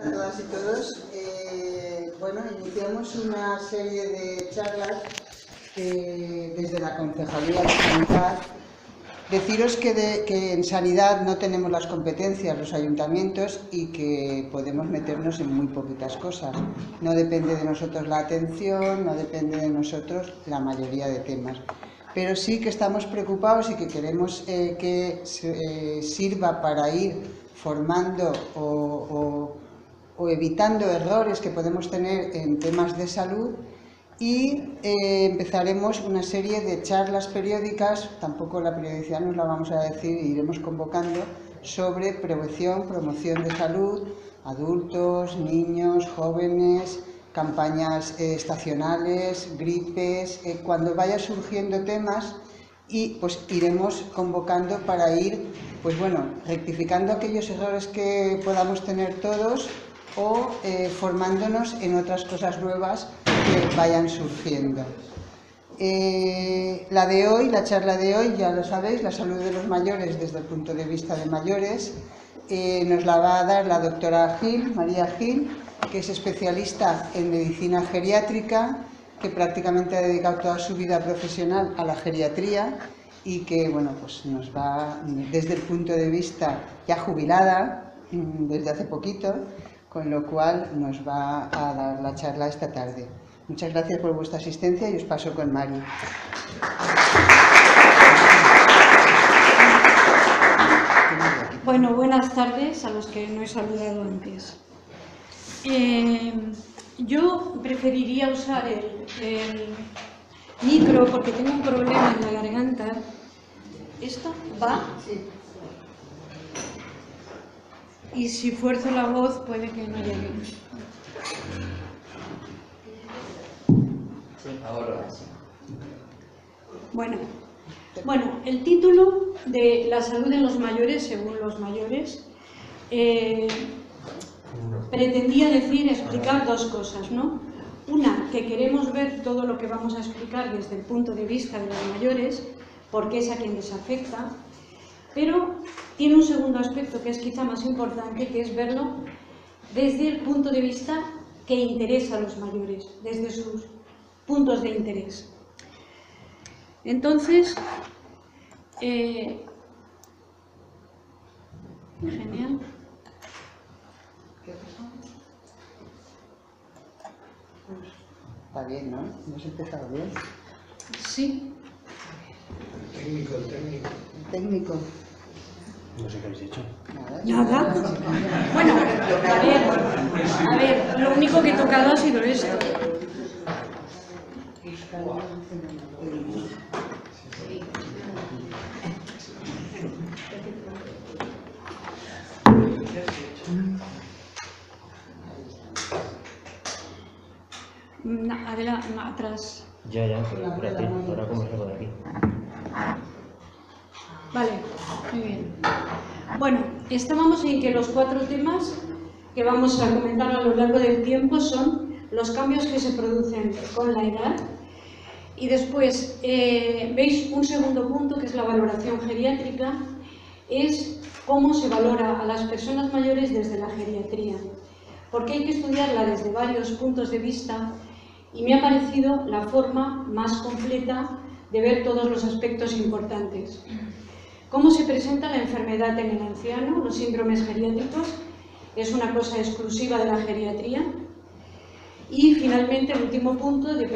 a todas y todos. Bueno, iniciamos una serie de charlas desde la Concejalía de Sanidad. Deciros que en sanidad no tenemos las competencias los ayuntamientos y que podemos meternos en muy poquitas cosas. No depende de nosotros la atención, no depende de nosotros la mayoría de temas. Pero sí que estamos preocupados y que queremos que sirva para ir formando o evitando errores que podemos tener en temas de salud. Y empezaremos una serie de charlas periódicas, tampoco la periodicidad nos la vamos a decir, iremos convocando, sobre prevención, promoción de salud, adultos, niños, jóvenes, campañas estacionales, gripes, cuando vaya surgiendo temas, y pues iremos convocando para ir, pues bueno, rectificando aquellos errores que podamos tener todos o formándonos en otras cosas nuevas que vayan surgiendo. La de hoy, la charla de hoy, ya lo sabéis, la salud de los mayores desde el punto de vista de mayores, nos la va a dar la doctora Gil, María Gil, que es especialista en medicina geriátrica, que prácticamente ha dedicado toda su vida profesional a la geriatría y que, bueno, pues nos va, desde el punto de vista ya jubilada, desde hace poquito, con lo cual nos va a dar la charla esta tarde. Muchas gracias por vuestra asistencia y os paso con Mari. Bueno, buenas tardes a los que no he saludado antes. Yo preferiría usar el micro porque tengo un problema en la garganta. ¿Esto va? Sí. Y si fuerzo la voz puede que no llegue. Ahora. Bueno, el título de la salud en los mayores, según los mayores, pretendía explicar dos cosas, ¿no? Una, que queremos ver todo lo que vamos a explicar desde el punto de vista de los mayores, porque es a quien les afecta, pero tiene un segundo aspecto que es quizá más importante, que es verlo desde el punto de vista que interesa a los mayores, desde sus puntos de interés. Entonces, genial. Está bien, ¿no? ¿Hemos empezado bien? Sí. Técnico. No sé qué habéis hecho. Nada. Bueno, a ver, lo único que he tocado ha sido esto. Adelante, atrás. Ya, pero por aquí. Ahora cómo salgo de aquí. Vale, muy bien. Bueno, estábamos en que los 4 temas que vamos a comentar a lo largo del tiempo son los cambios que se producen con la edad y después veis un segundo punto que es la valoración geriátrica, es cómo se valora a las personas mayores desde la geriatría, porque hay que estudiarla desde varios puntos de vista y me ha parecido la forma más completa de ver todos los aspectos importantes. ¿Cómo se presenta la enfermedad en el anciano? Los síndromes geriátricos es una cosa exclusiva de la geriatría. Y finalmente el último punto de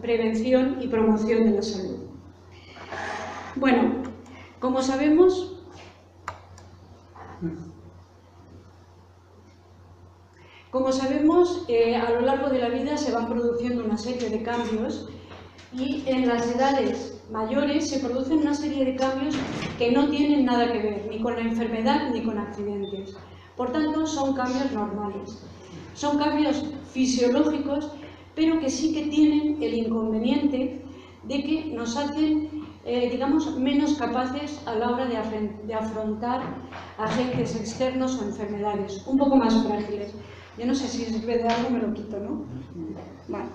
prevención y promoción de la salud. Bueno, como sabemos, a lo largo de la vida se van produciendo una serie de cambios y en las edades mayores se producen una serie de cambios que no tienen nada que ver ni con la enfermedad ni con accidentes. Por tanto, son cambios normales. Son cambios fisiológicos, pero que sí que tienen el inconveniente de que nos hacen, digamos, menos capaces a la hora de afrontar agentes externos o enfermedades, un poco más frágiles. Yo no sé si sirve de algo, me lo quito, ¿no? Vale.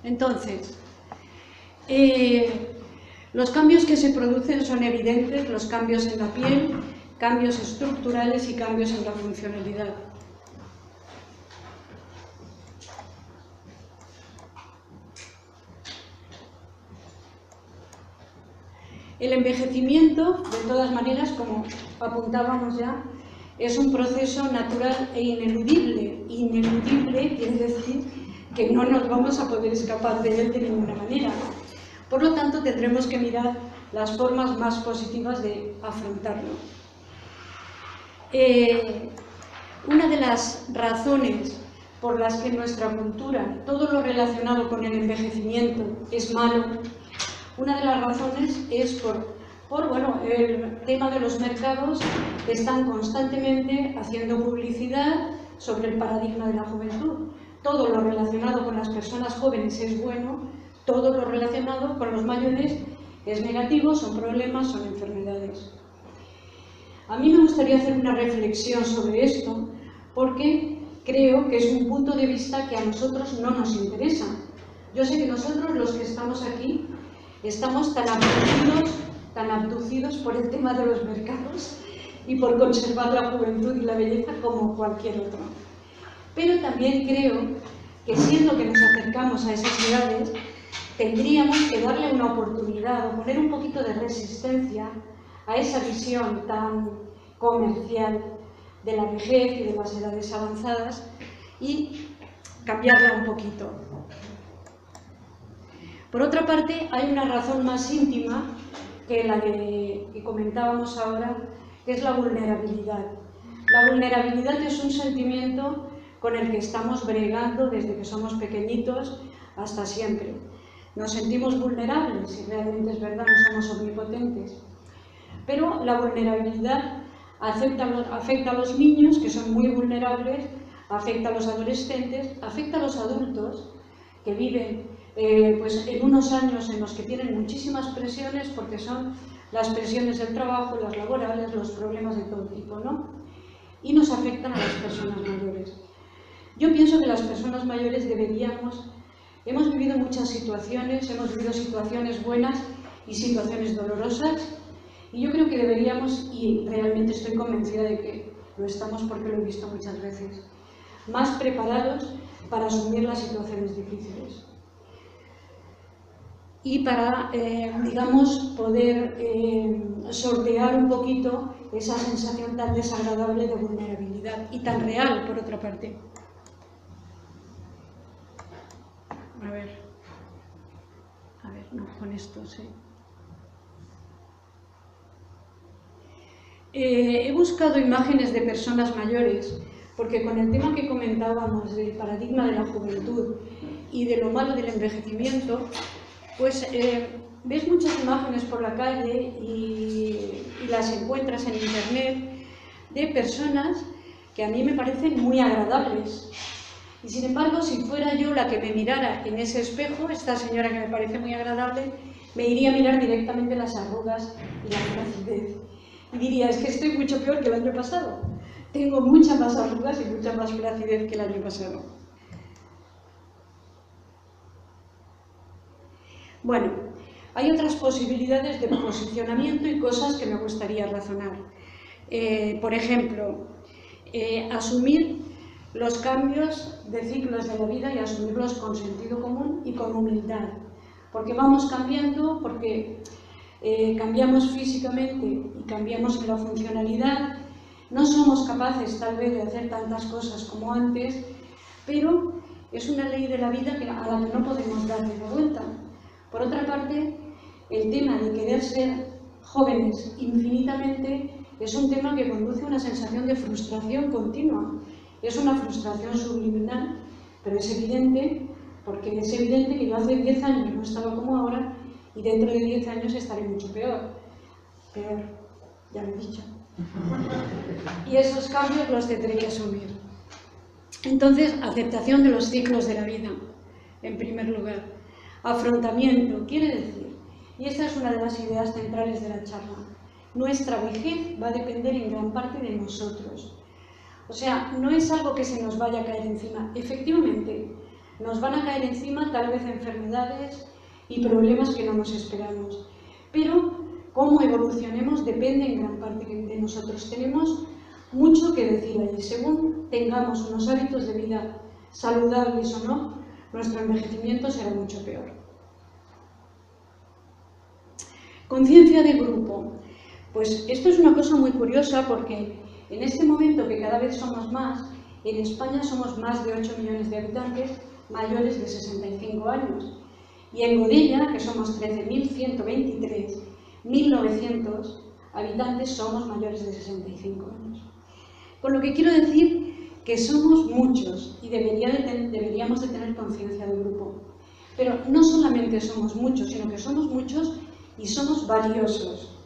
Entonces, los cambios que se producen son evidentes, los cambios en la piel, cambios estructurales y cambios en la funcionalidad. El envejecimiento, de todas maneras, como apuntábamos ya, es un proceso natural e ineludible. Ineludible quiere decir que no nos vamos a poder escapar de él de ninguna manera. Por lo tanto, tendremos que mirar las formas más positivas de afrontarlo. Una de las razones por las que en nuestra cultura todo lo relacionado con el envejecimiento es malo, una de las razones es por el tema de los mercados que están constantemente haciendo publicidad sobre el paradigma de la juventud. Todo lo relacionado con las personas jóvenes es bueno, todo lo relacionado con los mayores es negativo, son problemas, son enfermedades. A mí me gustaría hacer una reflexión sobre esto porque creo que es un punto de vista que a nosotros no nos interesa. Yo sé que nosotros, los que estamos aquí, estamos tan abducidos por el tema de los mercados y por conservar la juventud y la belleza como cualquier otro. Pero también creo que siendo que nos acercamos a esas edades, tendríamos que darle una oportunidad o poner un poquito de resistencia a esa visión tan comercial de la vejez y de las edades avanzadas y cambiarla un poquito. Por otra parte, hay una razón más íntima que la que comentábamos ahora, que es la vulnerabilidad. La vulnerabilidad es un sentimiento con el que estamos bregando desde que somos pequeñitos hasta siempre. Nos sentimos vulnerables, y realmente es verdad, no somos omnipotentes. Pero la vulnerabilidad afecta a los niños, que son muy vulnerables, afecta a los adolescentes, afecta a los adultos, que viven pues en unos años en los que tienen muchísimas presiones, porque son las presiones del trabajo, las laborales, los problemas de todo tipo, ¿no? Y nos afectan a las personas mayores. Yo pienso que las personas mayores hemos vivido muchas situaciones, hemos vivido situaciones buenas y situaciones dolorosas, y yo creo que deberíamos, y realmente estoy convencida de que lo estamos porque lo he visto muchas veces, más preparados para asumir las situaciones difíciles y para, digamos, poder sortear un poquito esa sensación tan desagradable de vulnerabilidad y tan real, por otra parte. A ver, no, con esto sí. He buscado imágenes de personas mayores, porque con el tema que comentábamos del paradigma de la juventud y de lo malo del envejecimiento, pues ves muchas imágenes por la calle y las encuentras en internet de personas que a mí me parecen muy agradables. Y sin embargo, si fuera yo la que me mirara en ese espejo, esta señora que me parece muy agradable, me iría a mirar directamente las arrugas y la flacidez. Y diría, es que estoy mucho peor que el año pasado. Tengo muchas más arrugas y mucha más flacidez que el año pasado. Bueno, hay otras posibilidades de posicionamiento y cosas que me gustaría razonar. Por ejemplo, asumir los cambios de ciclos de la vida y asumirlos con sentido común y con humildad. Porque vamos cambiando, porque cambiamos físicamente y cambiamos en la funcionalidad, no somos capaces tal vez de hacer tantas cosas como antes, pero es una ley de la vida a la que no podemos darle la vuelta. Por otra parte, el tema de querer ser jóvenes infinitamente es un tema que conduce a una sensación de frustración continua. Es una frustración subliminal, pero es evidente, porque es evidente que yo hace 10 años no estaba como ahora y dentro de 10 años estaré mucho peor. Peor, ya lo he dicho. Y esos cambios los tendré que asumir. Entonces, aceptación de los ciclos de la vida, en primer lugar. Afrontamiento, quiere decir, y esta es una de las ideas centrales de la charla, nuestra vejez va a depender en gran parte de nosotros. O sea, no es algo que se nos vaya a caer encima. Efectivamente, nos van a caer encima tal vez enfermedades y problemas que no nos esperamos. Pero cómo evolucionemos depende en gran parte de nosotros. Tenemos mucho que decir allí. Según tengamos unos hábitos de vida saludables o no, nuestro envejecimiento será mucho peor. Conciencia de grupo. Pues esto es una cosa muy curiosa porque en este momento que cada vez somos más, en España somos más de 8 millones de habitantes mayores de 65 años. Y en Godella, que somos 13.123, 1.900 habitantes somos mayores de 65 años. Con lo que quiero decir que somos muchos y deberíamos de tener conciencia de grupo. Pero no solamente somos muchos, sino que somos muchos y somos valiosos.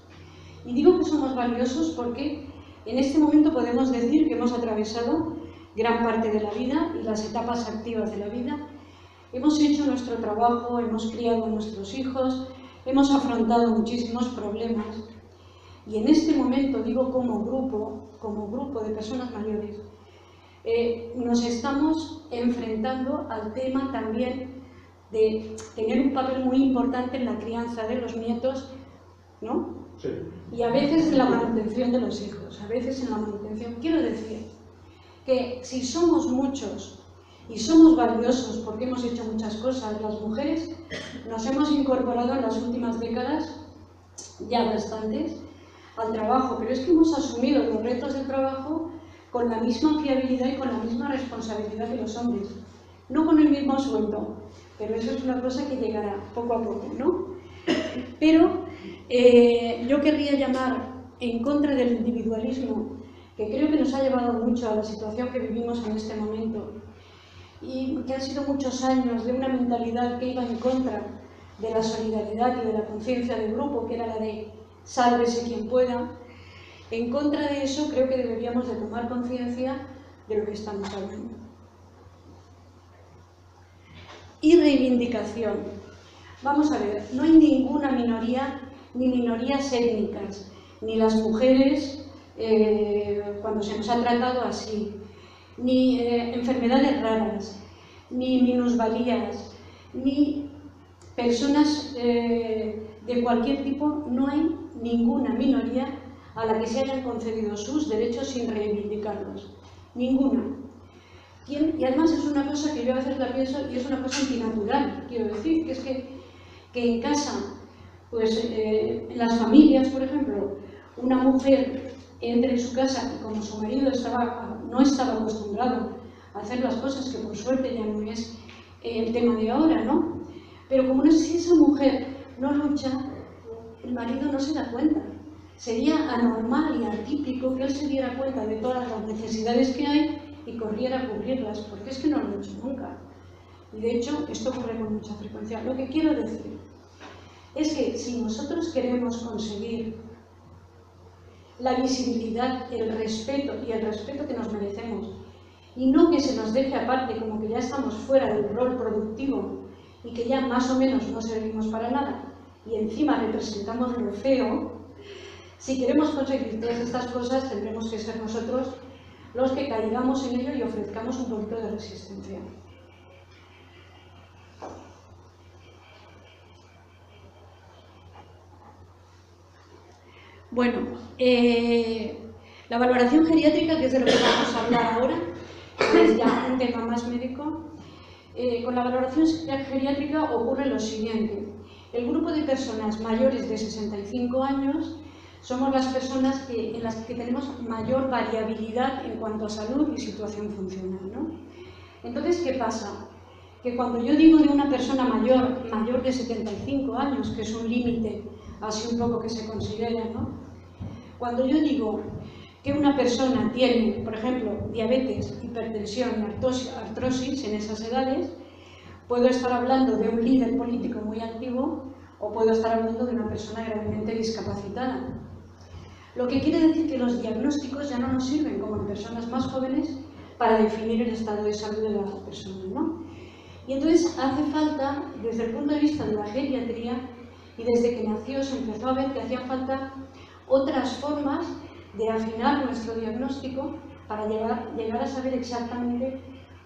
Y digo que somos valiosos porque en este momento podemos decir que hemos atravesado gran parte de la vida y las etapas activas de la vida. Hemos hecho nuestro trabajo, hemos criado a nuestros hijos, hemos afrontado muchísimos problemas. Y en este momento, digo como grupo de personas mayores, nos estamos enfrentando al tema también de tener un papel muy importante en la crianza de los nietos, ¿no? Sí. Y a veces en la manutención de los hijos, a veces en la manutención. Quiero decir que si somos muchos y somos valiosos porque hemos hecho muchas cosas, las mujeres nos hemos incorporado en las últimas décadas, ya bastantes, al trabajo, pero es que hemos asumido los retos del trabajo con la misma fiabilidad y con la misma responsabilidad que los hombres. No con el mismo sueldo, pero eso es una cosa que llegará poco a poco, ¿no? Pero yo querría llamar en contra del individualismo, que creo que nos ha llevado mucho a la situación que vivimos en este momento, y que han sido muchos años de una mentalidad que iba en contra de la solidaridad y de la conciencia del grupo, que era la de sálvese quien pueda. En contra de eso creo que deberíamos de tomar conciencia de lo que estamos hablando. Y reivindicación. Vamos a ver, no hay ninguna minoría, ni minorías étnicas, ni las mujeres cuando se nos ha tratado así, ni enfermedades raras, ni minusvalías, ni personas de cualquier tipo. No hay ninguna minoría a la que se hayan concedido sus derechos sin reivindicarlos. Ninguna. Y además es una cosa que yo a veces la pienso y es una cosa antinatural, quiero decir, que es que en casa, pues en las familias, por ejemplo, una mujer entre en su casa y como su marido no estaba acostumbrado a hacer las cosas, que por suerte ya no es el tema de ahora, ¿no? Pero como no es, si esa mujer no lucha, el marido no se da cuenta. Sería anormal y atípico que él se diera cuenta de todas las necesidades que hay y corriera a cubrirlas, porque es que no lo he hecho nunca. Y de hecho, esto ocurre con mucha frecuencia. Lo que quiero decir es que si nosotros queremos conseguir la visibilidad, el respeto y el respeto que nos merecemos, y no que se nos deje aparte como que ya estamos fuera del rol productivo y que ya más o menos no servimos para nada, y encima representamos lo feo, si queremos conseguir todas estas cosas tendremos que ser nosotros los que caigamos en ello y ofrezcamos un poquito de resistencia. Bueno, la valoración geriátrica, que es de lo que vamos a hablar ahora, es ya un tema más médico. Con la valoración geriátrica ocurre lo siguiente. El grupo de personas mayores de 65 años somos las personas en las que tenemos mayor variabilidad en cuanto a salud y situación funcional, ¿no? Entonces, ¿qué pasa? Que cuando yo digo de una persona mayor de 75 años, que es un límite así un poco que se considera, ¿no? Cuando yo digo que una persona tiene, por ejemplo, diabetes, hipertensión y artrosis en esas edades, puedo estar hablando de un líder político muy activo o puedo estar hablando de una persona gravemente discapacitada. Lo que quiere decir que los diagnósticos ya no nos sirven, como en personas más jóvenes, para definir el estado de salud de la persona, ¿no? Y entonces hace falta, desde el punto de vista de la geriatría, y desde que nació se empezó a ver que hacían falta otras formas de afinar nuestro diagnóstico para llegar a saber exactamente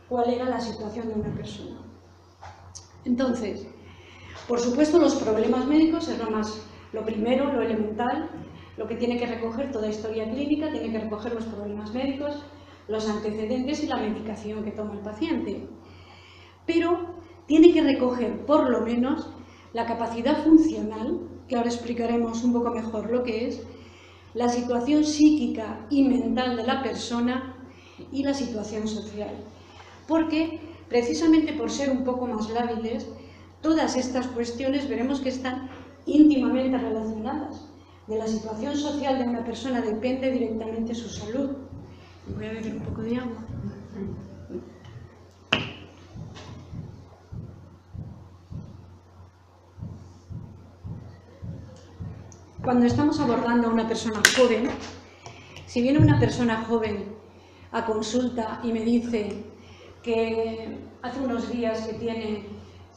cuál era la situación de una persona. Entonces, por supuesto, los problemas médicos es lo primero, lo elemental, lo que tiene que recoger toda historia clínica, tiene que recoger los problemas médicos, los antecedentes y la medicación que toma el paciente. Pero tiene que recoger, por lo menos, la capacidad funcional que ahora explicaremos un poco mejor lo que es, la situación psíquica y mental de la persona y la situación social. Porque, precisamente por ser un poco más lábiles, todas estas cuestiones veremos que están íntimamente relacionadas. De la situación social de una persona depende directamente su salud. Voy a beber un poco de agua. Cuando estamos abordando a una persona joven, si viene una persona joven a consulta y me dice que hace unos días que tiene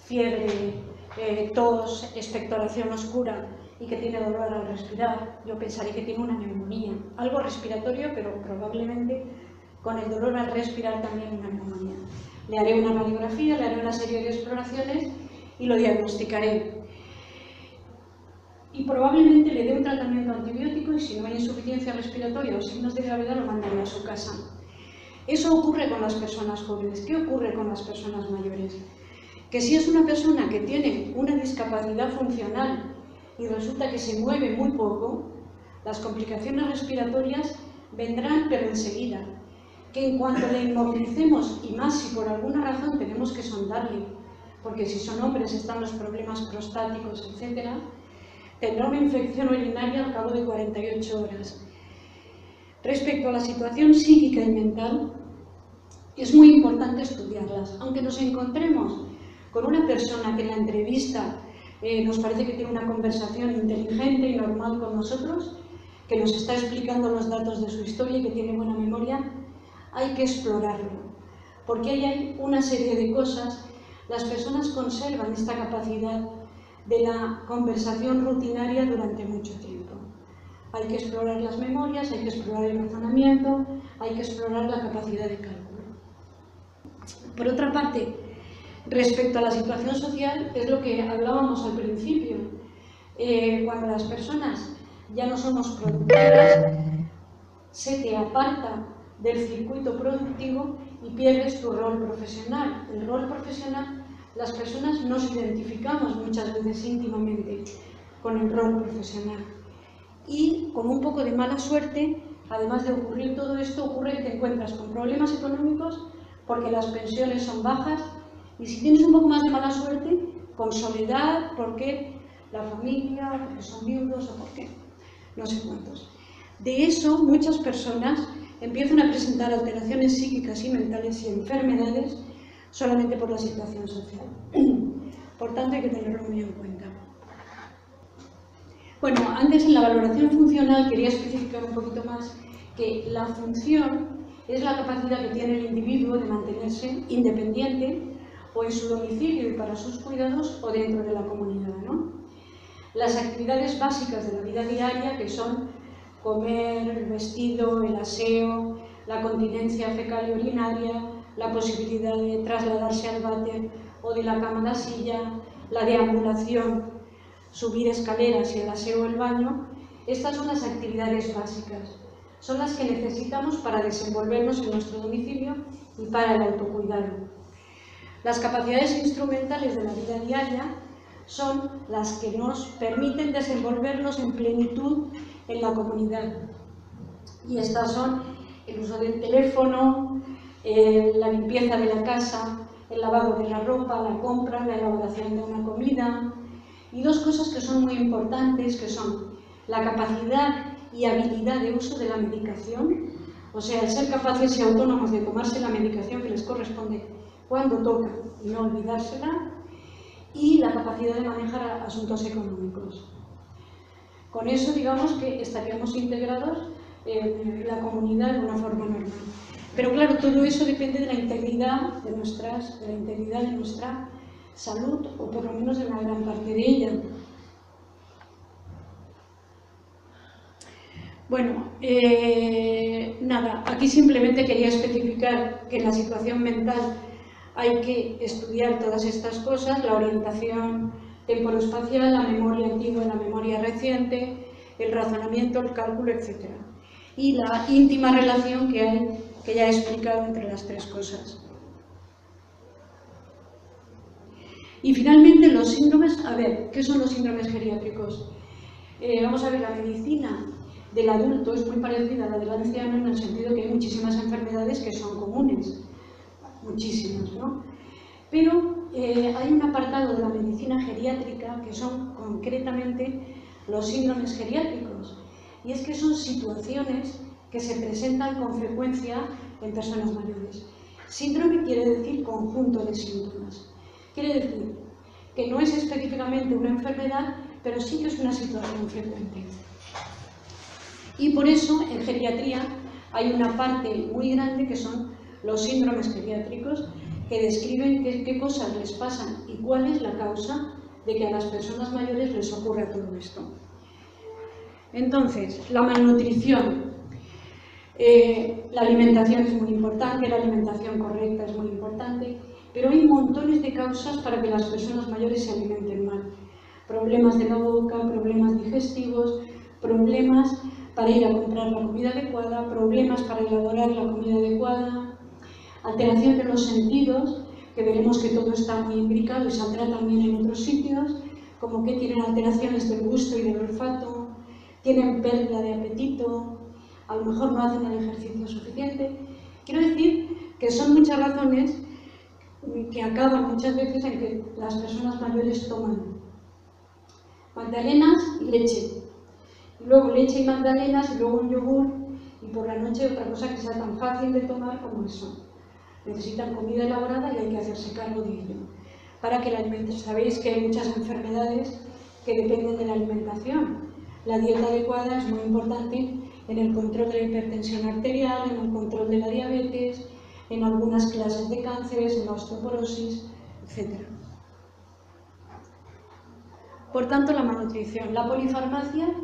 fiebre, tos, expectoración oscura y que tiene dolor al respirar, yo pensaré que tiene una neumonía, algo respiratorio, pero probablemente con el dolor al respirar también una neumonía. Le haré una radiografía, le haré una serie de exploraciones y lo diagnosticaré. Y probablemente le dé un tratamiento antibiótico y si no hay insuficiencia respiratoria o signos de gravedad lo mandaré a su casa. Eso ocurre con las personas jóvenes. ¿Qué ocurre con las personas mayores? Que si es una persona que tiene una discapacidad funcional y resulta que se mueve muy poco, las complicaciones respiratorias vendrán pero enseguida. Que en cuanto le inmovilicemos, y más si por alguna razón tenemos que sondarle, porque si son hombres están los problemas prostáticos, etc., tendrá una infección urinaria al cabo de 48 horas. Respecto a la situación psíquica y mental, es muy importante estudiarlas. Aunque nos encontremos con una persona que en la entrevista nos parece que tiene una conversación inteligente y normal con nosotros, que nos está explicando los datos de su historia y que tiene buena memoria, hay que explorarlo. Porque ahí hay una serie de cosas. Las personas conservan esta capacidad de la conversación rutinaria durante mucho tiempo. Hay que explorar las memorias, hay que explorar el razonamiento, hay que explorar la capacidad de cálculo. Por otra parte, respecto a la situación social, es lo que hablábamos al principio. Cuando las personas ya no somos productoras, se te aparta del circuito productivo y pierdes tu rol profesional. El rol profesional, las personas nos identificamos muchas veces íntimamente con el rol profesional. Y con un poco de mala suerte, además de ocurrir todo esto, ocurre que te encuentras con problemas económicos porque las pensiones son bajas y si tienes un poco más de mala suerte, con soledad, porque la familia, porque son viudos o porque no sé cuántos. De eso, muchas personas empiezan a presentar alteraciones psíquicas y mentales y enfermedades solamente por la situación social. Por tanto, hay que tenerlo muy en cuenta. Bueno, antes en la valoración funcional quería especificar un poquito más que la función es la capacidad que tiene el individuo de mantenerse independiente o en su domicilio y para sus cuidados o dentro de la comunidad, ¿no? Las actividades básicas de la vida diaria, que son comer, el vestido, el aseo, la continencia fecal y urinaria, la posibilidad de trasladarse al váter o de la cama a la silla, la deambulación, subir escaleras y el aseo o el baño, estas son las actividades básicas. Son las que necesitamos para desenvolvernos en nuestro domicilio y para el autocuidado. Las capacidades instrumentales de la vida diaria son las que nos permiten desenvolvernos en plenitud en la comunidad. Y estas son el uso del teléfono, la limpieza de la casa, el lavado de la ropa, la compra, la elaboración de una comida. Y dos cosas que son muy importantes, que son la capacidad y habilidad de uso de la medicación, o sea, el ser capaces y autónomos de tomarse la medicación que les corresponde cuando toca y no olvidársela, y la capacidad de manejar asuntos económicos. Con eso, digamos que estaríamos integrados en la comunidad de una forma normal. Pero claro, todo eso depende de la integridad de nuestra salud, o por lo menos de una gran parte de ella. Bueno, nada, aquí simplemente quería especificar que en la situación mental hay que estudiar todas estas cosas, la orientación temporoespacial, la memoria antigua y la memoria reciente, el razonamiento, el cálculo, etc. Y la íntima relación que hay, que ya he explicado entre las tres cosas. Y finalmente los síndromes, a ver, ¿qué son los síndromes geriátricos? vamos a ver, la medicina del adulto es muy parecida a la del anciano en el sentido que hay muchísimas enfermedades que son comunes, muchísimas, ¿no? Pero hay un apartado de la medicina geriátrica que son concretamente los síndromes geriátricos, y es que son situaciones que se presentan con frecuencia en personas mayores. Síndrome quiere decir conjunto de síntomas, quiere decir que no es específicamente una enfermedad, pero sí que es una situación frecuente. Y por eso en geriatría hay una parte muy grande que son los síndromes geriátricos, que describen qué cosas les pasan y cuál es la causa de que a las personas mayores les ocurra todo esto. Entonces, la malnutrición. La alimentación es muy importante, la alimentación correcta es muy importante, pero hay montones de causas para que las personas mayores se alimenten mal. Problemas de la boca, problemas digestivos, problemas para ir a comprar la comida adecuada, problemas para elaborar la comida adecuada, alteración de los sentidos, que veremos que todo está muy imbricado y saldrá también en otros sitios, como que tienen alteraciones del gusto y del olfato, tienen pérdida de apetito, a lo mejor no hacen el ejercicio suficiente. Quiero decir que son muchas razones que acaban muchas veces en que las personas mayores toman magdalenas y leche, y luego leche y magdalenas y luego un yogur, y por la noche otra cosa que sea tan fácil de tomar como eso. Necesitan comida elaborada y hay que hacerse cargo de ello. Para que la alimentación, sabéis que hay muchas enfermedades que dependen de la alimentación. La dieta adecuada es muy importante en el control de la hipertensión arterial, en el control de la diabetes, en algunas clases de cánceres, en la osteoporosis, etc. Por tanto, la malnutrición. La polifarmacia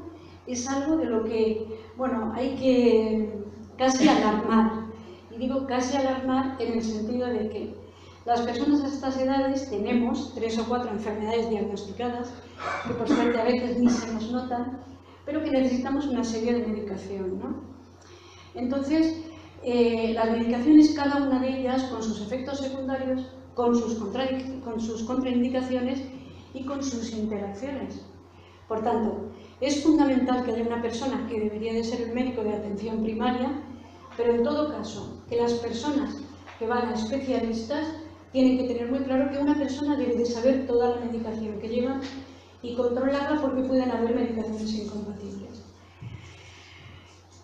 es algo de lo que, bueno, hay que casi alarmar. Y digo casi alarmar en el sentido de que las personas a estas edades tenemos 3 o 4 enfermedades diagnosticadas, que por suerte a veces ni se nos notan, pero que necesitamos una serie de medicación, ¿no? Entonces, las medicaciones, cada una de ellas, con sus efectos secundarios, con sus contraindicaciones y con sus interacciones. Por tanto, es fundamental que haya una persona que debería de ser el médico de atención primaria, pero en todo caso, que las personas que van a especialistas tienen que tener muy claro que una persona debe de saber toda la medicación que lleva y controlarla, porque pueden haber medicaciones incompatibles.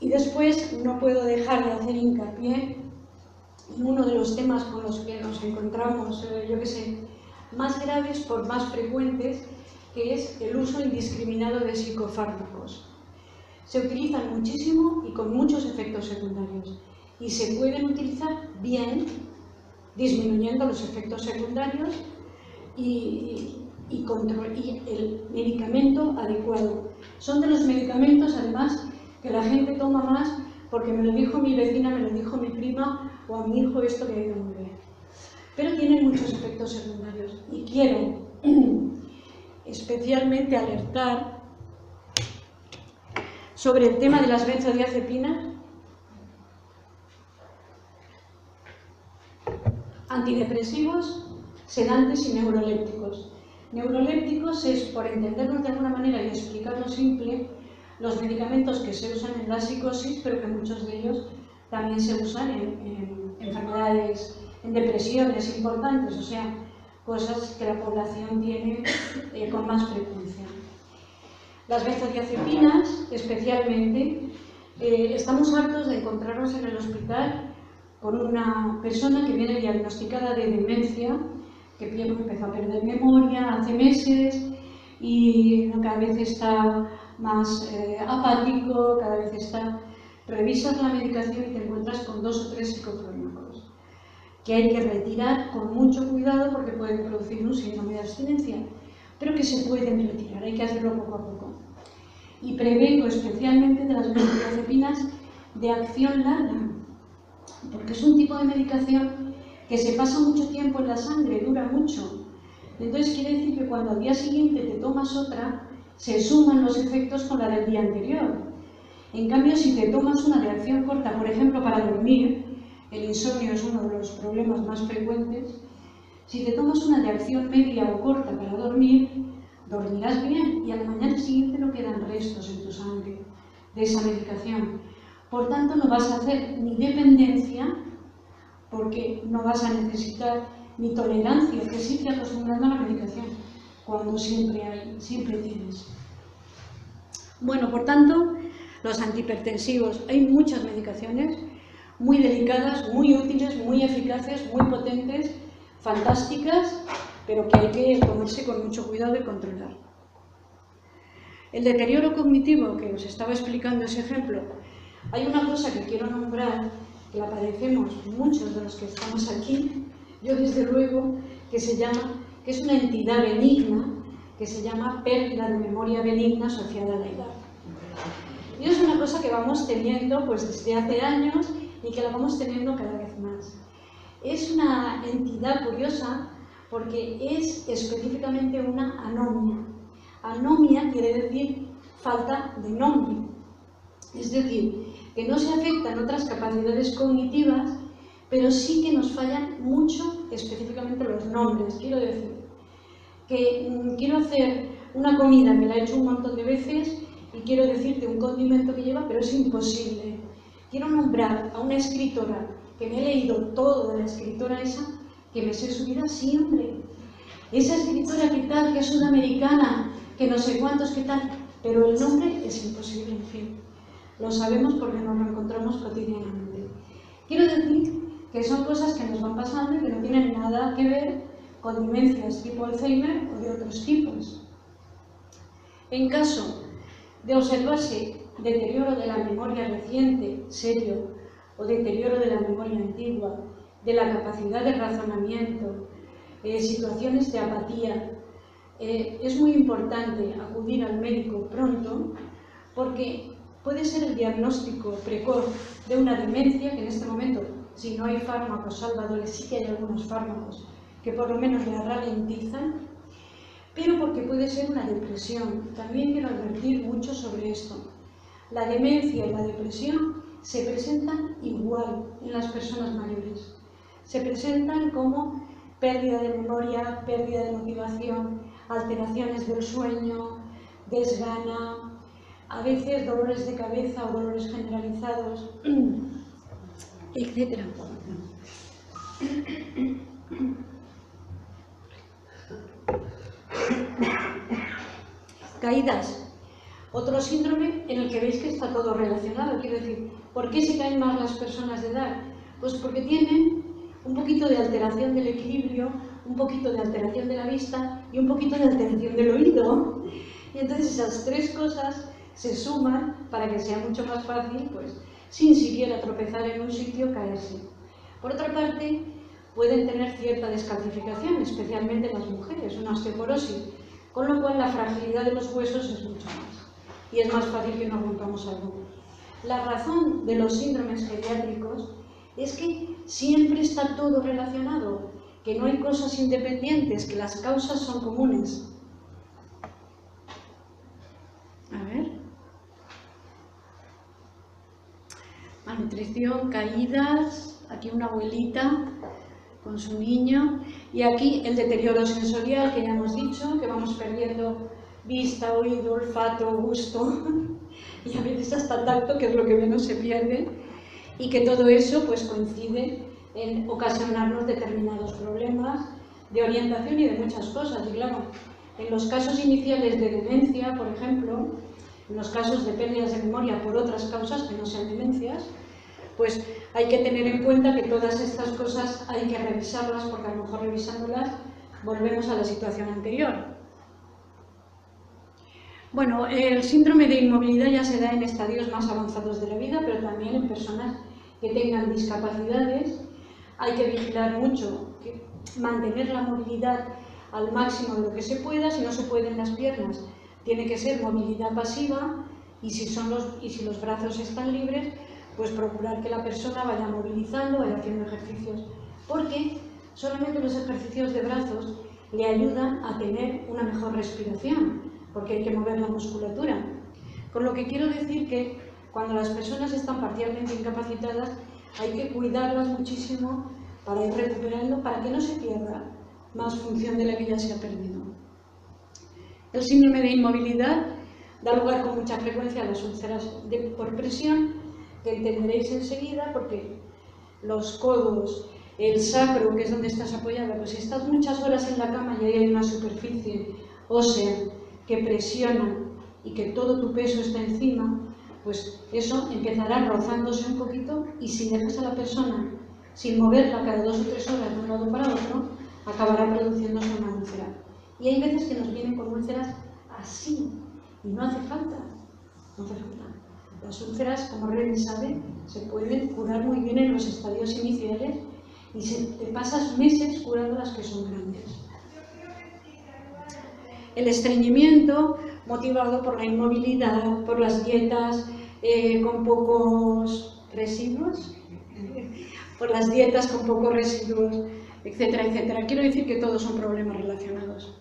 Y después no puedo dejar de hacer hincapié en uno de los temas con los que nos encontramos, yo que sé, más graves por más frecuentes, que es el uso indiscriminado de psicofármacos. Se utilizan muchísimo y con muchos efectos secundarios, y se pueden utilizar bien, disminuyendo los efectos secundarios y el medicamento adecuado. Son de los medicamentos, además, que la gente toma más porque me lo dijo mi vecina, me lo dijo mi prima, o a mi hijo esto le ha ido muy bien. Pero tienen muchos efectos secundarios, y quiero especialmente alertar sobre el tema de las benzodiazepinas, antidepresivos, sedantes y neurolépticos. Neurolépticos es, por entendernos de alguna manera y explicarlo simple, los medicamentos que se usan en la psicosis, pero que muchos de ellos también se usan en enfermedades, en depresiones importantes, o sea, cosas que la población tiene con más frecuencia. Las benzodiazepinas, especialmente, estamos hartos de encontrarnos en el hospital con una persona que viene diagnosticada de demencia, que empezó a perder memoria hace meses y cada vez está más apático, cada vez está... Revisas la medicación y te encuentras con 2 o 3 psicofármacos que hay que retirar con mucho cuidado porque pueden producir un síndrome de abstinencia, pero que se pueden retirar, hay que hacerlo poco a poco. Y prevengo especialmente de las benzodiazepinas de acción larga, porque es un tipo de medicación que se pasa mucho tiempo en la sangre, dura mucho. Entonces quiere decir que cuando al día siguiente te tomas otra, se suman los efectos con la del día anterior. En cambio, si te tomas una de acción corta, por ejemplo, para dormir, el insomnio es uno de los problemas más frecuentes, si te tomas una de acción media o corta para dormir, dormirás bien y a la mañana siguiente no quedan restos en tu sangre de esa medicación. Por tanto, no vas a hacer ni dependencia, porque no vas a necesitar ni tolerancia, que sí te acostumbrando a la medicación, cuando siempre tienes. Bueno, por tanto, los antihipertensivos, hay muchas medicaciones muy delicadas, muy útiles, muy eficaces, muy potentes, fantásticas, pero que hay que tomarse con mucho cuidado y controlar. El deterioro cognitivo, que os estaba explicando ese ejemplo, hay una cosa que quiero nombrar, que la padecemos muchos de los que estamos aquí, yo desde luego, que es una entidad benigna, que se llama pérdida de memoria benigna asociada a la edad. Y es una cosa que vamos teniendo pues desde hace años y que la vamos teniendo cada vez más. Es una entidad curiosa porque es específicamente una anomia. Anomia quiere decir falta de nombre. Es decir, que no se afectan otras capacidades cognitivas, pero sí que nos fallan mucho específicamente los nombres. Quiero decir, que quiero hacer una comida que la he hecho un montón de veces y quiero decirte un condimento que lleva, pero es imposible. Quiero nombrar a una escritora que me he leído todo de la escritora esa, que me sé su vida siempre. Esa escritora que tal, que es sudamericana, que no sé cuántos, que tal, pero el nombre es imposible, en fin. Lo sabemos porque nos lo encontramos cotidianamente. Quiero decir que son cosas que nos van pasando y que no tienen nada que ver con demencias tipo Alzheimer o de otros tipos. En caso de observarse deterioro de la memoria reciente, serio, o deterioro de la memoria antigua, de la capacidad de razonamiento, situaciones de apatía, es muy importante acudir al médico pronto porque puede ser el diagnóstico precoz de una demencia que en este momento, si no hay fármacos salvadores, sí que hay algunos fármacos que por lo menos la ralentizan, pero porque puede ser una depresión. También quiero advertir mucho sobre esto. La demencia y la depresión se presentan igual en las personas mayores. Se presentan como pérdida de memoria, pérdida de motivación, alteraciones del sueño, desgana, a veces dolores de cabeza o dolores generalizados, etc. Caídas. Otro síndrome en el que veis que está todo relacionado. Quiero decir, ¿por qué se caen más las personas de edad? Pues porque tienen un poquito de alteración del equilibrio, un poquito de alteración de la vista y un poquito de alteración del oído. Y entonces esas tres cosas se suman para que sea mucho más fácil, pues, sin siquiera tropezar en un sitio, caerse. Por otra parte, pueden tener cierta descalcificación, especialmente las mujeres, una osteoporosis, con lo cual la fragilidad de los huesos es mucho más y es más fácil que nos rompamos algo. La razón de los síndromes geriátricos es que siempre está todo relacionado, que no hay cosas independientes, que las causas son comunes. A ver. Malnutrición, caídas, aquí una abuelita con su niño, y aquí el deterioro sensorial, que ya hemos dicho, que vamos perdiendo vista, oído, olfato, gusto, y a veces hasta tacto, que es lo que menos se pierde, y que todo eso pues coincide en ocasionarnos determinados problemas de orientación y de muchas cosas. Y claro, en los casos iniciales de demencia, por ejemplo, en los casos de pérdidas de memoria por otras causas que no sean demencias, pues hay que tener en cuenta que todas estas cosas hay que revisarlas, porque a lo mejor revisándolas volvemos a la situación anterior. Bueno, el síndrome de inmovilidad ya se da en estadios más avanzados de la vida, pero también en personas que tengan discapacidades. Hay que vigilar mucho, mantener la movilidad al máximo de lo que se pueda. Si no se pueden las piernas, tiene que ser movilidad pasiva, y si los brazos están libres, pues procurar que la persona vaya movilizando, vaya haciendo ejercicios, porque solamente los ejercicios de brazos le ayudan a tener una mejor respiración, porque hay que mover la musculatura. Con lo que quiero decir que cuando las personas están parcialmente incapacitadas, hay que cuidarlas muchísimo para ir recuperando, para que no se pierda más función de la que ya se ha perdido. El síndrome de inmovilidad da lugar con mucha frecuencia a las úlceras por presión, que entenderéis enseguida, porque los codos, el sacro, que es donde estás apoyada, pues si estás muchas horas en la cama y ahí hay una superficie ósea que presiona y que todo tu peso está encima, pues eso empezará rozándose un poquito, y si dejas a la persona sin moverla cada 2 o 3 horas de un lado para otro, acabará produciéndose una úlcera. Y hay veces que nos vienen con úlceras así, y no hace falta, no hace falta. Las úlceras, como Reni sabe, se pueden curar muy bien en los estadios iniciales y te pasas meses curando las que son grandes. El estreñimiento, motivado por la inmovilidad, por las dietas con pocos residuos, etcétera, etcétera. Quiero decir que todos son problemas relacionados.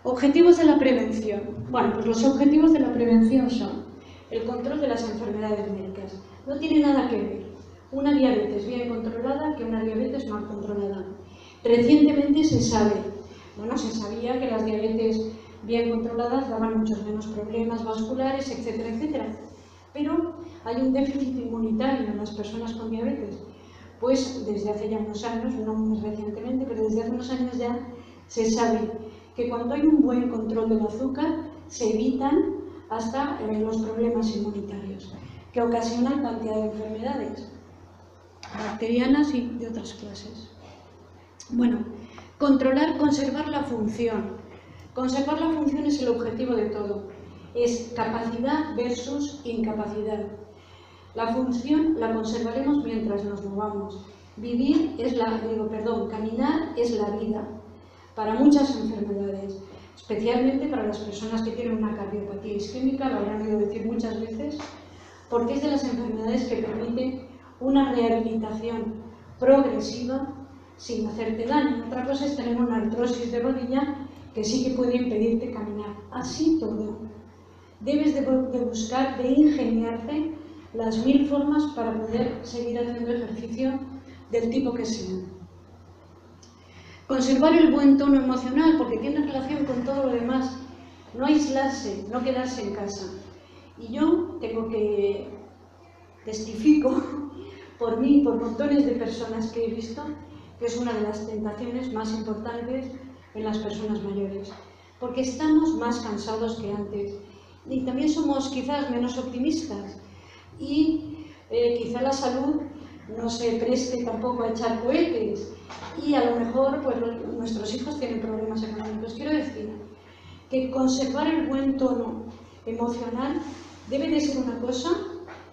Objetivos de la prevención. Bueno, pues los objetivos de la prevención son el control de las enfermedades médicas. No tiene nada que ver una diabetes bien controlada que una diabetes mal controlada. Recientemente se sabía que las diabetes bien controladas daban muchos menos problemas vasculares, etcétera, etcétera. Pero hay un déficit inmunitario en las personas con diabetes. Pues desde hace ya unos años, no muy recientemente, pero desde hace unos años ya se sabe que cuando hay un buen control del azúcar se evitan hasta los problemas inmunitarios que ocasionan cantidad de enfermedades bacterianas y de otras clases. Bueno, conservar la función. Conservar la función es el objetivo de todo. Es capacidad versus incapacidad. La función la conservaremos mientras nos movamos. Caminar es la vida para muchas enfermedades, especialmente para las personas que tienen una cardiopatía isquémica, lo habrán oído decir muchas veces, porque es de las enfermedades que permiten una rehabilitación progresiva sin hacerte daño. Otra cosa es tener una artrosis de rodilla que sí que puede impedirte caminar. Así todo. Debes de buscar, de ingeniarte las 1000 formas para poder seguir haciendo ejercicio del tipo que sea. Conservar el buen tono emocional, porque tiene relación con todo lo demás. No aislarse, no quedarse en casa. Y yo testifico por mí, por montones de personas que he visto, que es una de las tentaciones más importantes en las personas mayores, porque estamos más cansados que antes y también somos quizás menos optimistas y quizá la salud no se preste tampoco a echar cohetes y a lo mejor pues, nuestros hijos tienen problemas económicos. Quiero decir que conservar el buen tono emocional debe de ser una cosa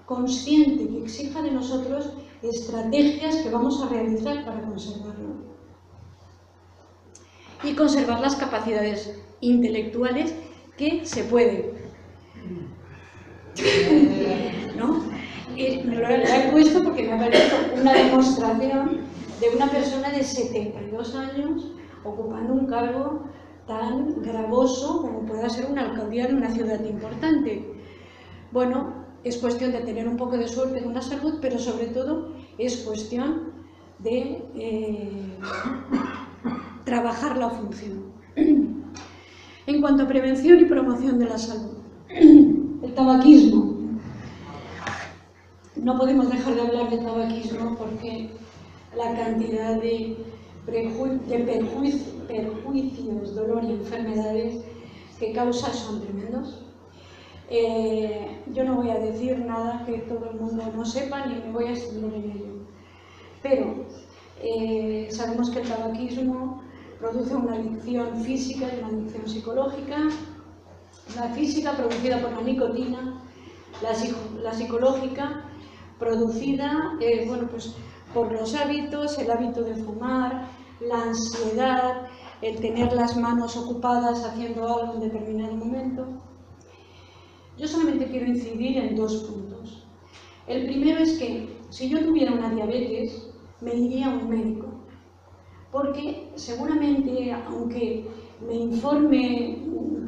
consciente que exija de nosotros estrategias que vamos a realizar para conservarlo. Y conservar las capacidades intelectuales que se pueden. ¿No? Me lo he puesto porque me ha parecido una demostración de una persona de 72 años ocupando un cargo tan gravoso como pueda ser una alcaldía de una ciudad importante. Bueno, es cuestión de tener un poco de suerte en una salud, pero sobre todo es cuestión de trabajar la función. En cuanto a prevención y promoción de la salud, el tabaquismo. No podemos dejar de hablar de tabaquismo porque la cantidad de perjuicios, dolor y enfermedades que causa son tremendos. Yo no voy a decir nada que todo el mundo no sepa ni me voy a extender en ello, pero sabemos que el tabaquismo produce una adicción física y una adicción psicológica. La física producida por la nicotina, la psicológica producida pues, por los hábitos, el hábito de fumar, la ansiedad, el tener las manos ocupadas haciendo algo en determinado momento. Yo solamente quiero incidir en 2 puntos. El primero es que si yo tuviera una diabetes, me iría a un médico, porque seguramente, aunque me informe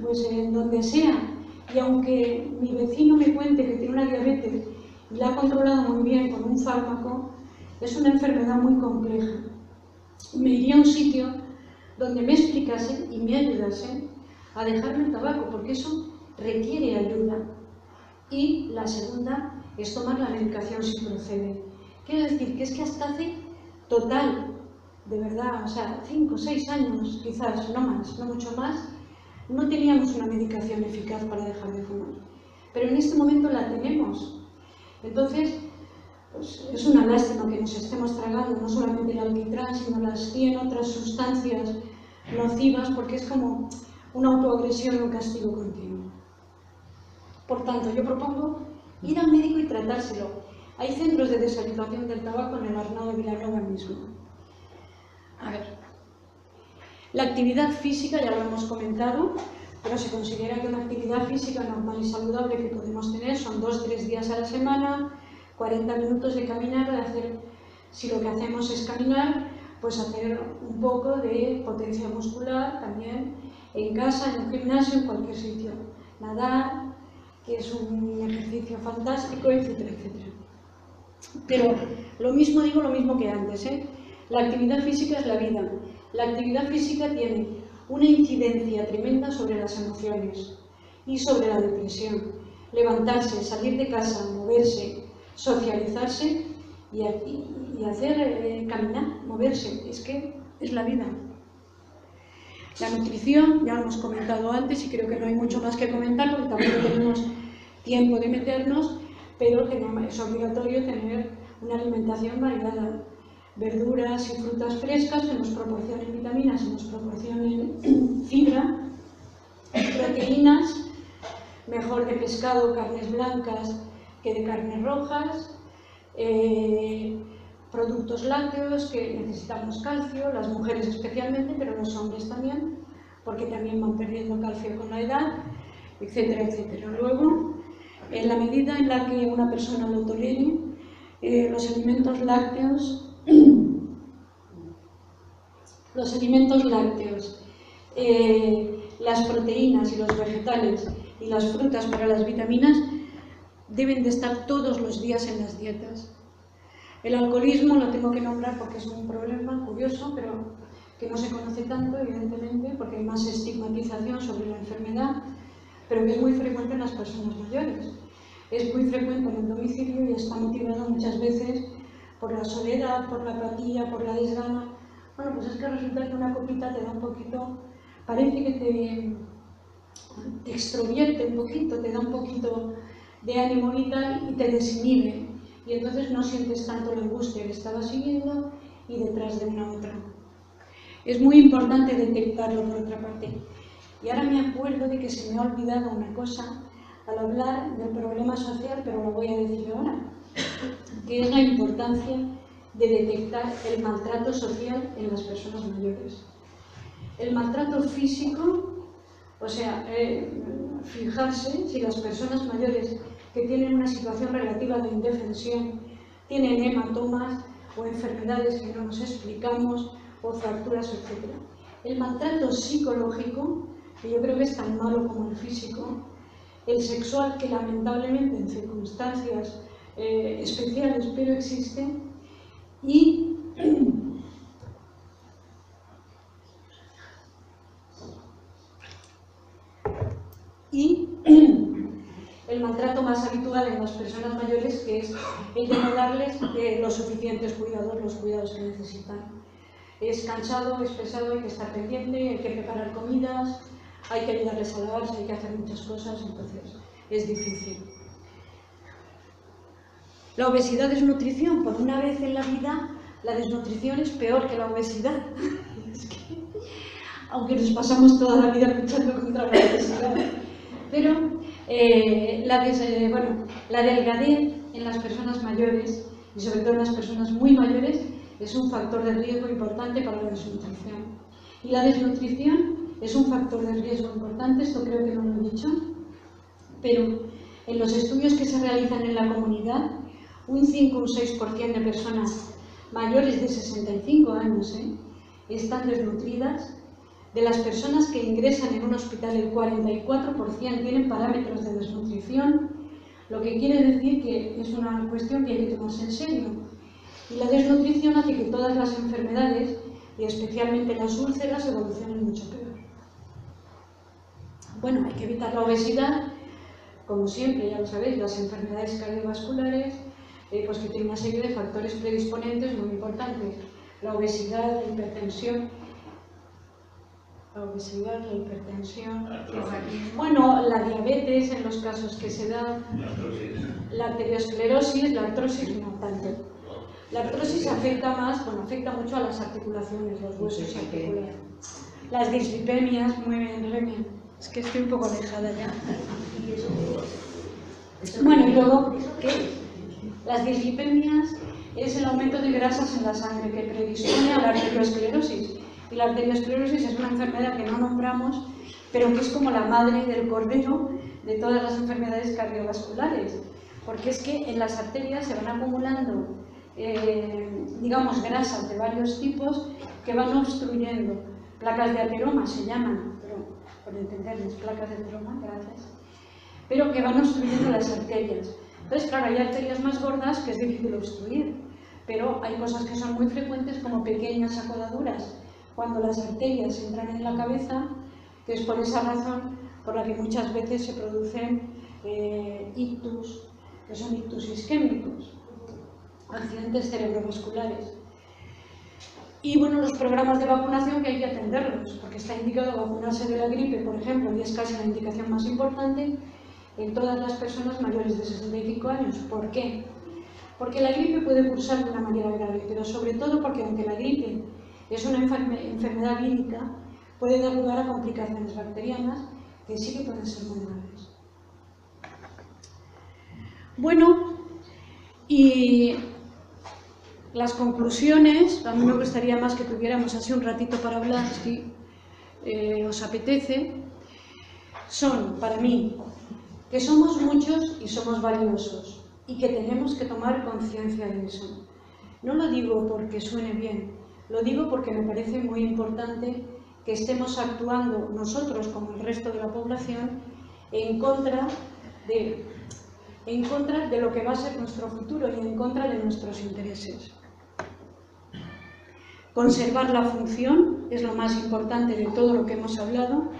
pues, en donde sea, y aunque mi vecino me cuente que tiene una diabetes y la ha controlado muy bien con un fármaco, es una enfermedad muy compleja. Me iría a un sitio donde me explicasen y me ayudasen a dejarme el tabaco, porque eso requiere ayuda. Y la segunda es tomar la medicación si procede. Quiero decir que es que hasta hace total, de verdad, o sea, 5 o 6 años, quizás, no más, no mucho más, no teníamos una medicación eficaz para dejar de fumar. Pero en este momento la tenemos. Entonces, pues, es una lástima que nos estemos tragando no solamente el alquitrán, sino las 100 otras sustancias nocivas, porque es como una autoagresión y un castigo continuo. Por tanto, yo propongo ir al médico y tratárselo. Hay centros de deshabituación del tabaco en el Arnau de Vilanova mismo. A ver, la actividad física ya lo hemos comentado, pero se considera que una actividad física normal y saludable que podemos tener son 2 o 3 días a la semana, 40 minutos de caminar, de hacer, si lo que hacemos es caminar, pues hacer un poco de potencia muscular también en casa, en un gimnasio, en cualquier sitio. Nadar, que es un ejercicio fantástico, etcétera, etcétera. Pero lo mismo digo, lo mismo que antes, ¿eh? La actividad física es la vida. La actividad física tiene una incidencia tremenda sobre las emociones y sobre la depresión. Levantarse, salir de casa, moverse, socializarse y hacer caminar, moverse, es que es la vida. La nutrición, ya lo hemos comentado antes y creo que no hay mucho más que comentar porque tampoco tenemos tiempo de meternos, pero es obligatorio tener una alimentación variada. Verduras y frutas frescas que nos proporcionen vitaminas y nos proporcionen fibra, proteínas, mejor de pescado, carnes blancas que de carnes rojas, productos lácteos que necesitamos calcio, las mujeres especialmente, pero los hombres también, porque también van perdiendo calcio con la edad, etcétera, etcétera. Luego, en la medida en la que una persona lo tolere, los alimentos lácteos, las proteínas y los vegetales y las frutas para las vitaminas deben de estar todos los días en las dietas. El alcoholismo lo tengo que nombrar porque es un problema curioso, pero que no se conoce tanto, evidentemente, porque hay más estigmatización sobre la enfermedad, pero que es muy frecuente en las personas mayores. Es muy frecuente en el domicilio y está motivado muchas veces por la soledad, por la apatía, por la desgana. Bueno, pues es que resulta que una copita te da un poquito, parece que te extrovierte un poquito, te da un poquito de ánimo vital y te desinhibe. Y entonces no sientes tanto la angustia que estabas siguiendo y detrás de una otra. Es muy importante detectarlo por otra parte. Y ahora me acuerdo de que se me ha olvidado una cosa al hablar del problema social, pero lo voy a decir ahora, que es la importancia de detectar el maltrato social en las personas mayores. El maltrato físico, o sea, fijarse si las personas mayores que tienen una situación relativa de indefensión tienen hematomas o enfermedades que no nos explicamos, o fracturas, etc. El maltrato psicológico, que yo creo que es tan malo como el físico, el sexual, que lamentablemente en circunstancias especiales, pero existe, y el maltrato más habitual en las personas mayores, que es el de no darles los suficientes cuidados, los cuidados que necesitan. Es cansado, es pesado, hay que estar pendiente, hay que preparar comidas, hay que ayudarles a lavarse, hay que hacer muchas cosas, entonces es difícil. La obesidad es nutrición. Por una vez en la vida, la desnutrición es peor que la obesidad. Es que, aunque nos pasamos toda la vida luchando contra la obesidad. Pero la delgadez en las personas mayores, y sobre todo en las personas muy mayores, es un factor de riesgo importante para la desnutrición. Y la desnutrición es un factor de riesgo importante, esto creo que no lo he dicho, pero en los estudios que se realizan en la comunidad, un 5 o un 6% de personas mayores de 65 años están desnutridas. De las personas que ingresan en un hospital, el 44% tienen parámetros de desnutrición, lo que quiere decir que es una cuestión que hay que tomarse en serio. Y la desnutrición hace que todas las enfermedades y especialmente las úlceras evolucionan mucho peor. Bueno, hay que evitar la obesidad, como siempre, ya lo sabéis, las enfermedades cardiovasculares, pues que tienen una serie de factores predisponentes muy importantes. La obesidad, la hipertensión, bueno, la diabetes en los casos que se da, la arteriosclerosis, la artrosis no tanto. La artrosis afecta más, bueno, afecta mucho a las articulaciones, los huesos articulares. Las dislipemias, muy bien, Remy, es que estoy un poco alejada ya. Bueno, y luego, ¿qué? Las dislipemias es el aumento de grasas en la sangre que predispone a la arteriosclerosis. Y la arteriosclerosis es una enfermedad que no nombramos, pero que es como la madre del cordero de todas las enfermedades cardiovasculares. Porque es que en las arterias se van acumulando, digamos, grasas de varios tipos que van obstruyendo. Placas de ateroma se llaman, pero por entenderles, placas de ateroma, gracias. Pero que van obstruyendo las arterias. Entonces, claro, hay arterias más gordas que es difícil obstruir, pero hay cosas que son muy frecuentes como pequeñas acodaduras cuando las arterias entran en la cabeza, que es por esa razón por la que muchas veces se producen ictus, que son ictus isquémicos, accidentes cerebrovasculares. Y bueno, los programas de vacunación que hay que atenderlos, porque está indicado vacunarse de la gripe, por ejemplo, y es casi la indicación más importante en todas las personas mayores de 65 años. ¿Por qué? Porque la gripe puede cursar de una manera grave, pero sobre todo porque aunque la gripe es una enfermedad vírica, puede dar lugar a complicaciones bacterianas que sí que pueden ser muy graves. Bueno, y las conclusiones, a mí me gustaría más que tuviéramos así un ratito para hablar, si os apetece, son para mí que somos muchos y somos valiosos y que tenemos que tomar conciencia de eso. No lo digo porque suene bien, lo digo porque me parece muy importante que estemos actuando nosotros como el resto de la población en contra de lo que va a ser nuestro futuro y en contra de nuestros intereses. Conservar la función es lo más importante de todo lo que hemos hablado.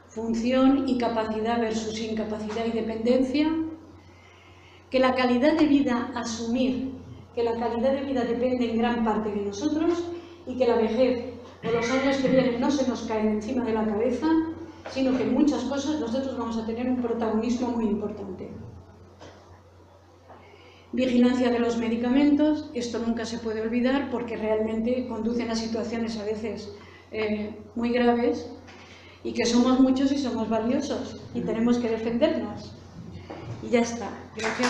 Función y capacidad versus incapacidad y dependencia. Que la calidad de vida, asumir que la calidad de vida depende en gran parte de nosotros y que la vejez o los años que vienen no se nos caen encima de la cabeza, sino que en muchas cosas nosotros vamos a tener un protagonismo muy importante. Vigilancia de los medicamentos, esto nunca se puede olvidar porque realmente conducen a situaciones a veces muy graves y que somos muchos y somos valiosos y tenemos que defendernos. Y ya está. Gracias.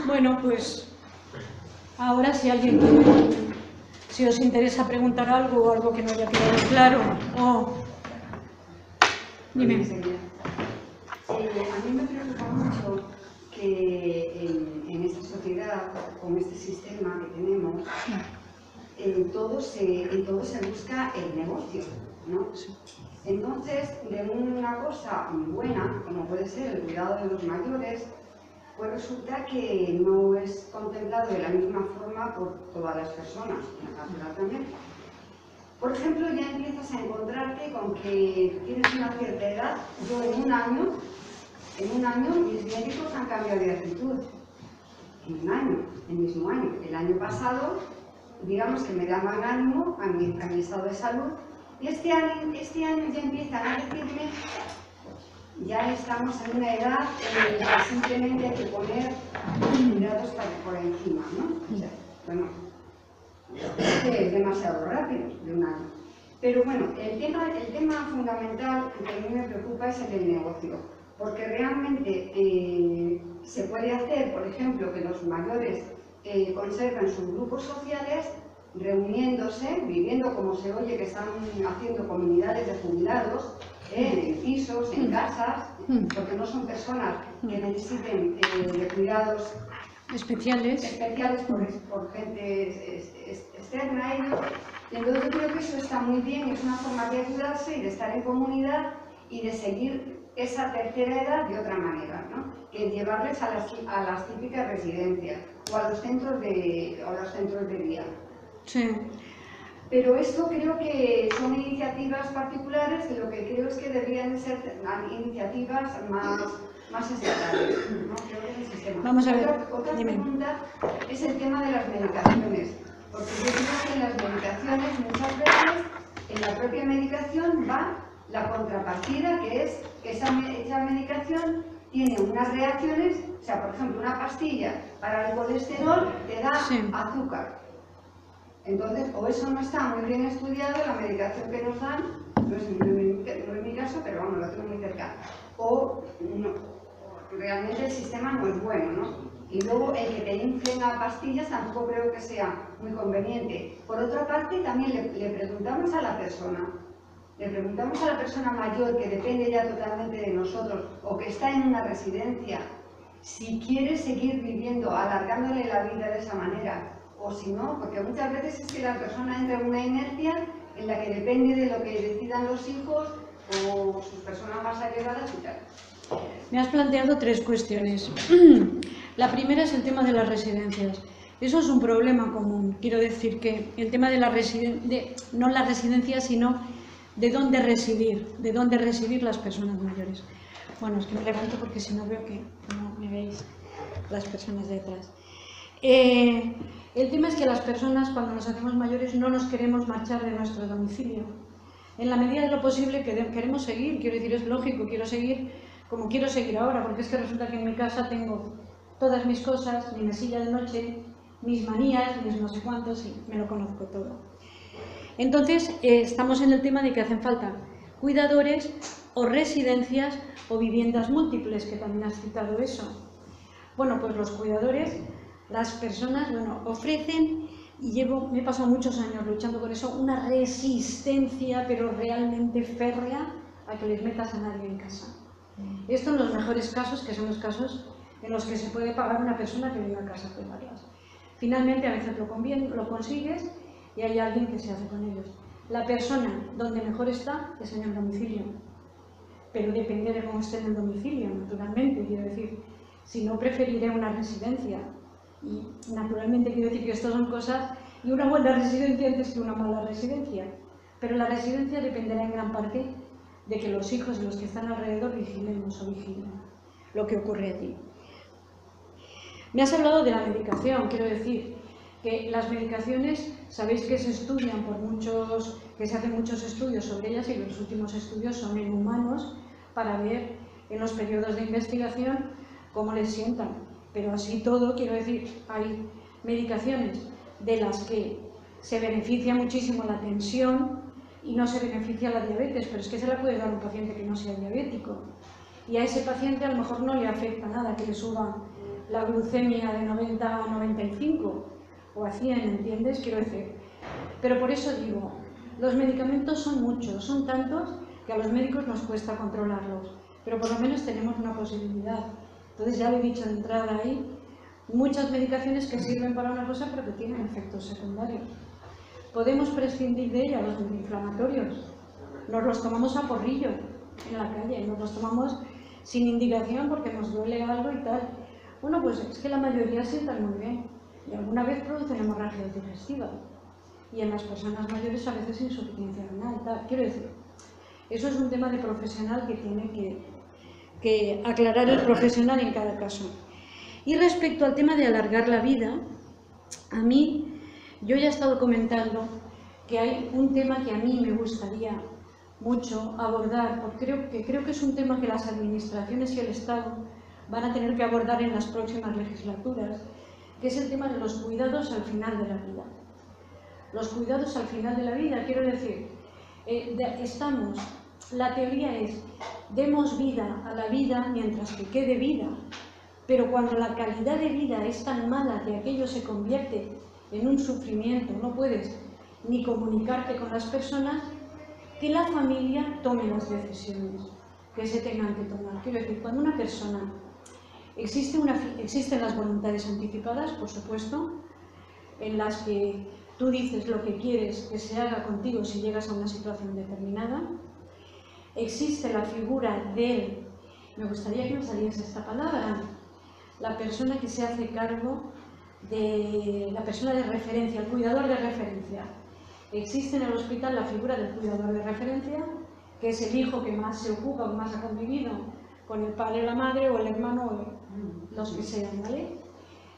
Bueno, pues ahora si alguien quiere, si os interesa preguntar algo o algo que no haya quedado claro, dime. A mí me preocupa mucho que en esta sociedad, con este sistema que tenemos, en todo se busca el negocio, ¿no? Entonces, de una cosa muy buena, como puede ser el cuidado de los mayores, pues resulta que no es contemplado de la misma forma por todas las personas, en la ciudad también. Por ejemplo, ya empiezas a encontrarte con que tienes una cierta edad. Yo en un año mis médicos han cambiado de actitud. En un año, el mismo año. El año pasado, digamos que me daban ánimo a mi estado de salud, y este año ya empiezan a decirme, ya estamos en una edad en la que simplemente hay que poner cuidados por encima, ¿no? O sea, bueno, es demasiado rápido, de un año. Pero bueno, el tema fundamental que a mí me preocupa es el del negocio, porque realmente se puede hacer, por ejemplo, que los mayores conserven sus grupos sociales reuniéndose, viviendo como se oye que están haciendo comunidades de jubilados, en pisos, en casas, porque no son personas que necesiten de cuidados especiales por gente externa a ellos. Y entonces yo creo que eso está muy bien, es una forma de ayudarse y de estar en comunidad y de seguir esa tercera edad de otra manera, ¿no? Que llevarles a las típicas residencias o a los centros de día. Sí. Pero esto creo que son iniciativas particulares que lo que creo es que deberían ser iniciativas más estatales, ¿no? Creo que es el sistema. Vamos a ver, Otra dime. pregunta es el tema de las medicaciones, porque yo creo que en las medicaciones muchas veces en la propia medicación va la contrapartida, que es que esa medicación tiene unas reacciones, o sea, por ejemplo, una pastilla para el colesterol te da Sí. azúcar. Entonces, o eso no está muy bien estudiado, la medicación que nos dan, no es mi caso, pero vamos, lo tengo muy cerca, o no, realmente el sistema no es bueno, ¿no? Y luego el que te inflen a pastillas tampoco creo que sea muy conveniente. Por otra parte, también le preguntamos a la persona mayor que depende ya totalmente de nosotros o que está en una residencia, si quiere seguir viviendo, alargándole la vida de esa manera, o si no, porque muchas veces es que la persona entra en una inercia en la que depende de lo que decidan los hijos o sus personas más allegadas y tal. Me has planteado 3 cuestiones. La primera es el tema de las residencias. Eso es un problema común. Quiero decir que el tema de la no la residencia, sino de dónde residir las personas mayores. Bueno, es que me levanto porque si no veo que no me veis las personas detrás. El tema es que las personas, cuando nos hacemos mayores, no nos queremos marchar de nuestro domicilio. En la medida de lo posible queremos seguir, quiero decir, es lógico, quiero seguir como quiero seguir ahora, porque es que resulta que en mi casa tengo todas mis cosas, mi mesilla de noche, mis manías, mis no sé cuántos, y me lo conozco todo. Entonces, estamos en el tema de que hacen falta cuidadores o residencias o viviendas múltiples, que también has citado eso. Bueno, pues los cuidadores, las personas, bueno, ofrecen, y me he pasado muchos años luchando con eso, una resistencia, pero realmente férrea, a que les metas a nadie en casa. Esto en los mejores casos, que son los casos en los que se puede pagar una persona que venga a casa a cuidarlas. Finalmente, a veces lo consigues y hay alguien que se hace con ellos. La persona donde mejor está es en el domicilio, pero depende de cómo esté en el domicilio, naturalmente, quiero decir. Si no, preferiré una residencia. Y naturalmente quiero decir que estas son cosas, y una buena residencia antes que una mala residencia. Pero la residencia dependerá en gran parte de que los hijos y los que están alrededor vigilemos o vigilen lo que ocurre allí. Me has hablado de la medicación, quiero decir que las medicaciones, sabéis que se estudian que se hacen muchos estudios sobre ellas, y los últimos estudios son en humanos para ver en los periodos de investigación cómo les sientan. Pero así todo, quiero decir, hay medicaciones de las que se beneficia muchísimo la tensión y no se beneficia la diabetes, pero es que se la puede dar a un paciente que no sea diabético. Y a ese paciente a lo mejor no le afecta nada que le suba la glucemia de 90 a 95 o a 100, ¿entiendes? Quiero decir. Pero por eso digo, los medicamentos son muchos, son tantos que a los médicos nos cuesta controlarlos, pero por lo menos tenemos una posibilidad. Entonces, ya lo he dicho de entrada ahí, muchas medicaciones que sirven para una cosa pero que tienen efectos secundarios. Podemos prescindir de ellas, los antiinflamatorios. Nos los tomamos a porrillo en la calle, nos los tomamos sin indicación porque nos duele algo y tal. Bueno, pues es que la mayoría sientan muy bien y alguna vez producen hemorragia digestiva. Y en las personas mayores a veces insuficiencia renal, tal. Quiero decir, eso es un tema de profesional que tiene que aclarar el profesional en cada caso. Y respecto al tema de alargar la vida, a mí, yo ya he estado comentando que hay un tema que a mí me gustaría mucho abordar, porque creo que es un tema que las administraciones y el Estado van a tener que abordar en las próximas legislaturas, que es el tema de los cuidados al final de la vida. Los cuidados al final de la vida, quiero decir, la teoría es, demos vida a la vida mientras que quede vida, pero cuando la calidad de vida es tan mala que aquello se convierte en un sufrimiento, no puedes ni comunicarte con las personas, que la familia tome las decisiones que se tengan que tomar. Quiero decir, cuando una persona... Existen las voluntades anticipadas, por supuesto, en las que tú dices lo que quieres que se haga contigo si llegas a una situación determinada. Existe la figura del Me gustaría que me saliese esta palabra. La persona que se hace cargo de la persona de referencia, el cuidador de referencia. Existe en el hospital la figura del cuidador de referencia, que es el hijo que más se ocupa, que más ha convivido con el padre o la madre, o el hermano, o los que sean, ¿vale?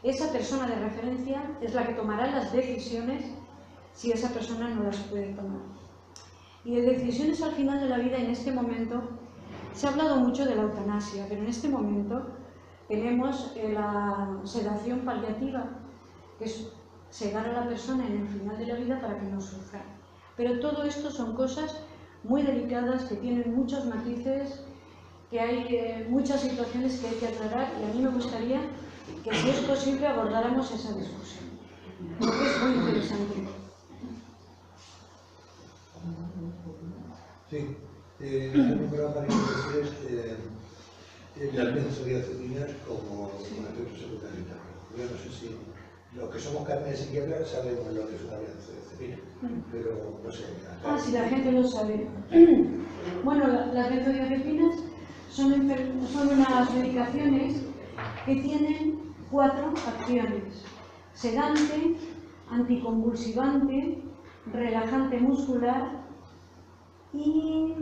Esa persona de referencia es la que tomará las decisiones si esa persona no las puede tomar. Y de decisiones al final de la vida, en este momento, se ha hablado mucho de la eutanasia, pero en este momento tenemos la sedación paliativa, que es sedar a la persona en el final de la vida para que no sufra. Pero todo esto son cosas muy delicadas, que tienen muchos matices, que hay muchas situaciones que hay que aclarar, y a mí me gustaría que, si es posible, abordáramos esa discusión, porque es muy interesante. Sí, lo primero que quería decir es las benzodiazepinas como efecto secundario. Yo no sé si los que somos carne de psiquiatra sabemos lo que es una benzodiazepina, pero no sé. Ah, si la gente lo sabe. Bueno, las benzodiazepinas son unas medicaciones que tienen 4 acciones: sedante, anticonvulsivante, relajante muscular y...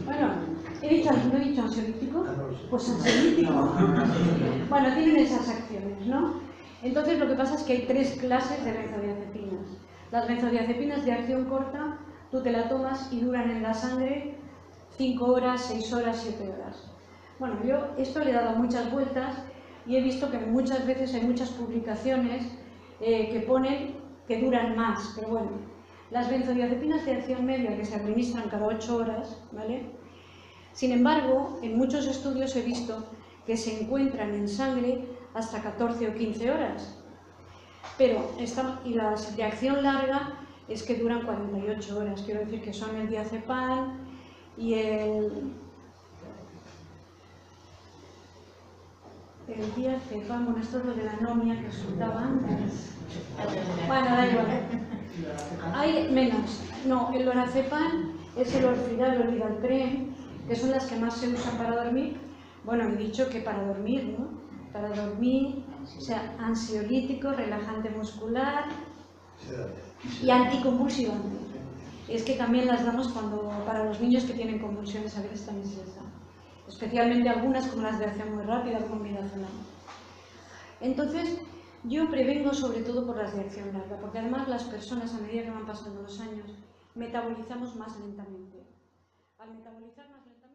Bueno, ¿no he dicho ansiolítico? Pues ansiolítico. Bueno, tienen esas acciones, ¿no? Entonces lo que pasa es que hay 3 clases de benzodiazepinas. Las benzodiazepinas de acción corta, tú te la tomas y duran en la sangre 5 horas, 6 horas, 7 horas. Bueno, yo esto le he dado muchas vueltas y he visto que muchas veces hay muchas publicaciones que ponen que duran más, pero bueno, las benzodiazepinas de acción media, que se administran cada 8 horas, ¿vale? Sin embargo, en muchos estudios he visto que se encuentran en sangre hasta 14 o 15 horas, pero y las de acción larga es que duran 48 horas, quiero decir que son el diazepam y el diazepam, bueno, esto es lo de la anomia que resultaba antes. Bueno, da igual. Hay menos. No, el lorazepam es el Orfidal, el Vidalprem, que son las que más se usan para dormir. Bueno, he dicho que para dormir, ¿no? Para dormir, o sea, ansiolítico, relajante muscular y anticonvulsivante. Es que también las damos para los niños que tienen convulsiones, a veces también se les da. Especialmente algunas, como las de acción muy rápida, como midazolam. Entonces, yo prevengo sobre todo por las de acción larga, porque además las personas, a medida que van pasando los años, metabolizamos más lentamente. Al metabolizar más lentamente,